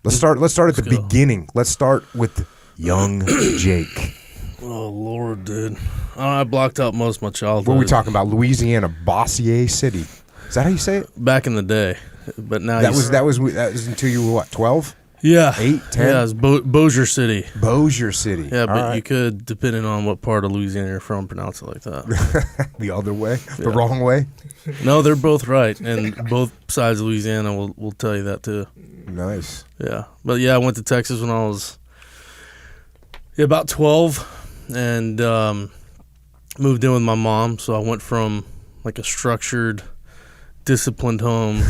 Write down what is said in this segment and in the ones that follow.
Let's start at the beginning. Let's start with young Jake. Oh, Lord, dude. I blocked out most of my childhood. What are we talking about? Louisiana, Bossier City. Is that how you say it? Back in the day. But now that was until you were, what, 12? Yeah. 8, 10? Yeah, it was Bossier City. Bossier City. Yeah, but you could, depending on what part of Louisiana you're from, pronounce it like that. The other way? The wrong way? No, they're both right, and both sides of Louisiana will tell you that too. Nice. Yeah. But, yeah, I went to Texas when I was about 12 and moved in with my mom. So I went from, like, a structured, disciplined home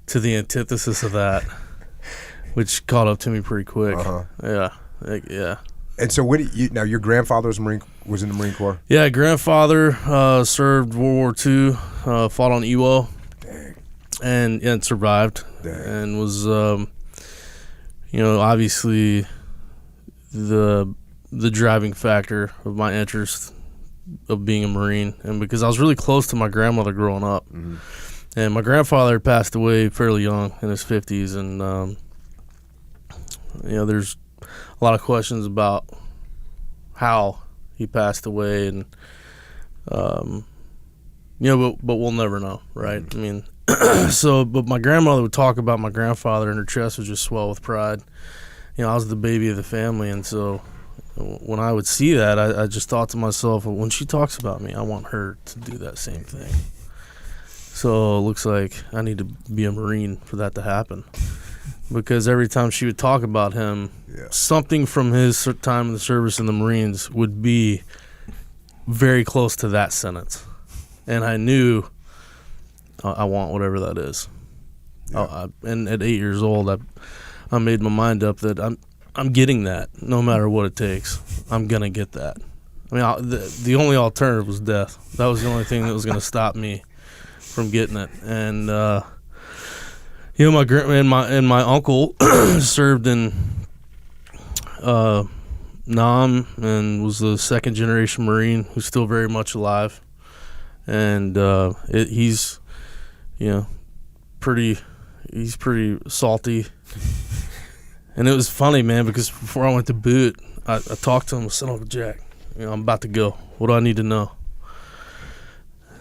to the antithesis of that, which caught up to me pretty quick. Yeah. Yeah. And so now your grandfather was in the Marine Corps? Yeah, grandfather served World War II, fought on Iwo. Dang. And survived. Dang. And was, obviously the driving factor of my interest of being a Marine. And because I was really close to my grandmother growing up. Mm-hmm. And my grandfather passed away fairly young, in his 50s. And, there's a lot of questions about how he passed away, and but we'll never know, right? I mean, but my grandmother would talk about my grandfather, and her chest would just swell with pride. I was the baby of the family, and so when I would see that, I just thought to myself, when she talks about me, I want her to do that same thing. So it looks like I need to be a Marine for that to happen. Because every time she would talk about him, something from his time in the service in the Marines would be very close to that sentence. And I knew I want whatever that is. Yeah. And at 8 years old, I made my mind up that I'm getting that no matter what it takes. I'm going to get that. I mean, the only alternative was death. That was the only thing that was going to stop me from getting it. And my uncle served in Nam and was the second generation Marine who's still very much alive, and he's pretty salty. And it was funny, man, because before I went to boot, I talked to him. I said, "Uncle Jack, I'm about to go. What do I need to know?"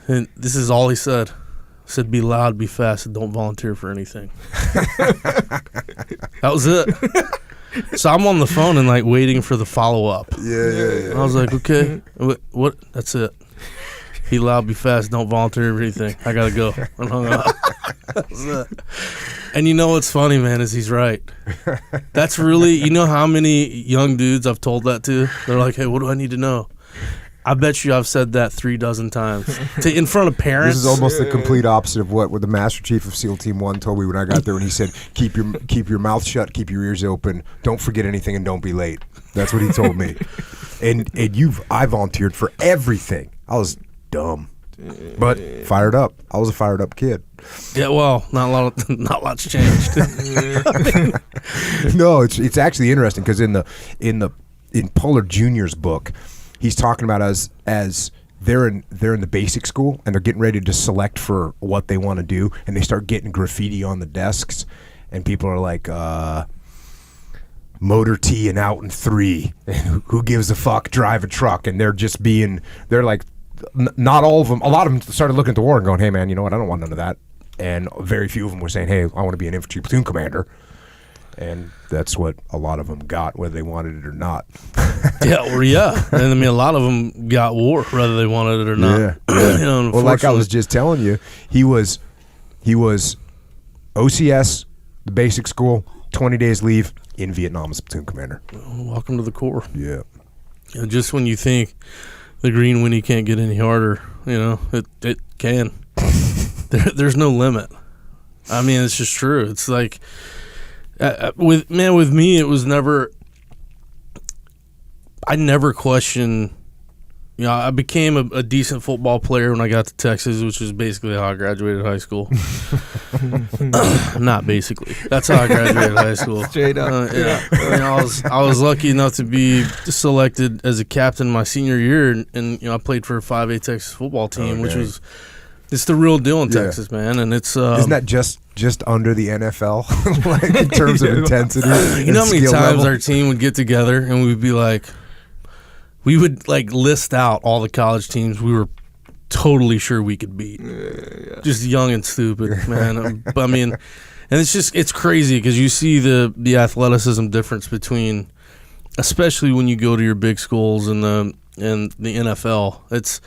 And this is all he said. Said, "Be loud, be fast, and don't volunteer for anything." That was it. So I'm on the phone and waiting for the follow up. Yeah. And I was like, "Okay, what? That's it. Be loud, be fast, don't volunteer for anything. I gotta go." I hung up. That was it. And you know what's funny, man, is he's right. That's really, how many young dudes I've told that to? They're like, "Hey, what do I need to know?" I bet you I've said that 3 dozen times in front of parents. This is almost the complete opposite of what the Master Chief of SEAL Team 1 told me when I got there, when he said, keep your mouth shut, keep your ears open, don't forget anything, and don't be late. That's what he told me. And I volunteered for everything. I was dumb, but fired up. I was a fired up kid. Yeah, well, not a lot's changed. No, it's actually interesting because in Pollard Jr.'s book, he's talking about as they're in the basic school and they're getting ready to select for what they want to do, and they start getting graffiti on the desks, and people are like, motor T and out in 3, and who gives a fuck, drive a truck, and they're like, not all of them, a lot of them started looking at the war and going, "Hey man, you know what, I don't want none of that," and very few of them were saying, "Hey, I want to be an infantry platoon commander." And that's what a lot of them got, whether they wanted it or not. Yeah. And I mean, a lot of them got war, whether they wanted it or not. Yeah. Well, like I was just telling you, he was OCS, the basic school, 20 days leave, in Vietnam as a platoon commander. Welcome to the Corps. Yeah. Just when you think the Green Winnie can't get any harder, it can. There's no limit. I mean, it's just true. It's like, with me, it was never. I never questioned. I became a decent football player when I got to Texas, which is basically how I graduated high school. Not basically. That's how I graduated high school. Straight up. Yeah. I was lucky enough to be selected as a captain my senior year, and I played for a 5A Texas football team, which was It's the real deal in Texas, man, and it's isn't that just under the NFL, like in terms of intensity? You know how many times level? our team would get together and we'd be like, we would like list out all the college teams we were totally sure we could beat. Just young and stupid, man. I mean, and it's crazy because you see the athleticism difference between, especially when you go to your big schools and the NFL. It's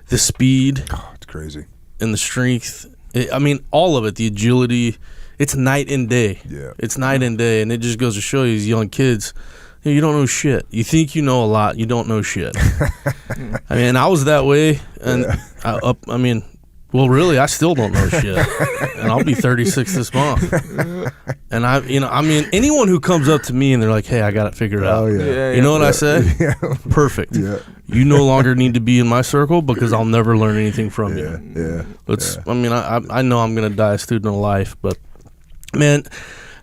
the speed. Oh, it's crazy. And the strength. I mean, all of it. The agility. It's night and day. Yeah. It's night and day, and it just goes to show you, these young kids, you don't know shit. You think you know a lot. You don't know shit. I mean, I was that way, and really, I still don't know shit. And I'll be 36 this month. And anyone who comes up to me and they're like, "Hey, I got it figured out." Oh, yeah. You know what I say? Yeah. Perfect. Yeah. You no longer need to be in my circle because I'll never learn anything from you. Yeah. I mean, I know I'm gonna die a student of life, but man,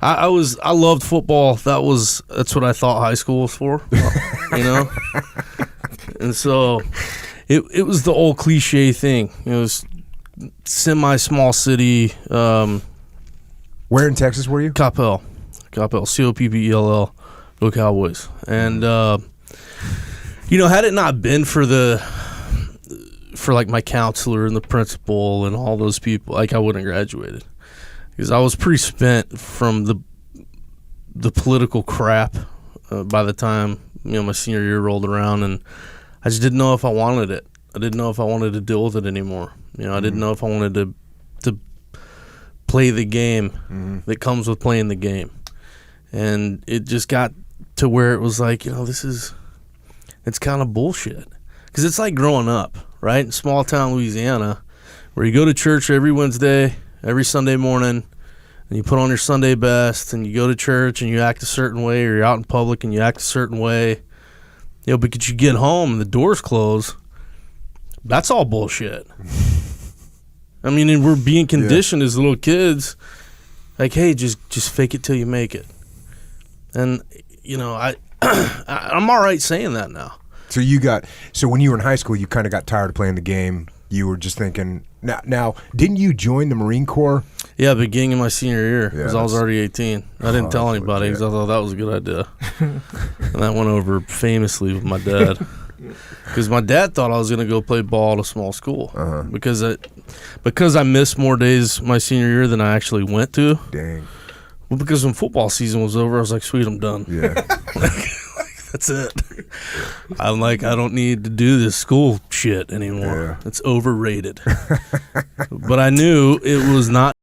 I loved football. That's what I thought high school was for, you know. And so it was the old cliche thing. It was semi-small city. Where in Texas were you? Coppell, Coppell, go Cowboys. And had it not been for like my counselor and the principal and all those people, like I wouldn't have graduated. Because I was pretty spent from the political crap by the time my senior year rolled around, and I just didn't know if I wanted it. I didn't know if I wanted to deal with it anymore. I didn't know if I wanted to play the game that comes with playing the game, and it just got to where it was like, it's kind of bullshit. Because it's like growing up, right, in small town Louisiana, where you go to church every Wednesday, every Sunday morning, and you put on your Sunday best, and you go to church, and you act a certain way, or you're out in public, and you act a certain way, because you get home, and the doors close. That's all bullshit. I mean, and we're being conditioned as little kids, like, hey, just fake it till you make it. And, I'm all right saying that now. So when you were in high school, you kind of got tired of playing the game. You were just thinking, now, didn't you join the Marine Corps? Yeah, beginning of my senior year, because I was already 18. I didn't tell anybody because I thought that was a good idea. And that went over famously with my dad. Because my dad thought I was going to go play ball at a small school. Because I missed more days my senior year than I actually went to. Dang. Well, because when football season was over, I was like, sweet, I'm done. Yeah. That's it. I'm like, I don't need to do this school shit anymore. Yeah. It's overrated. But I knew it was not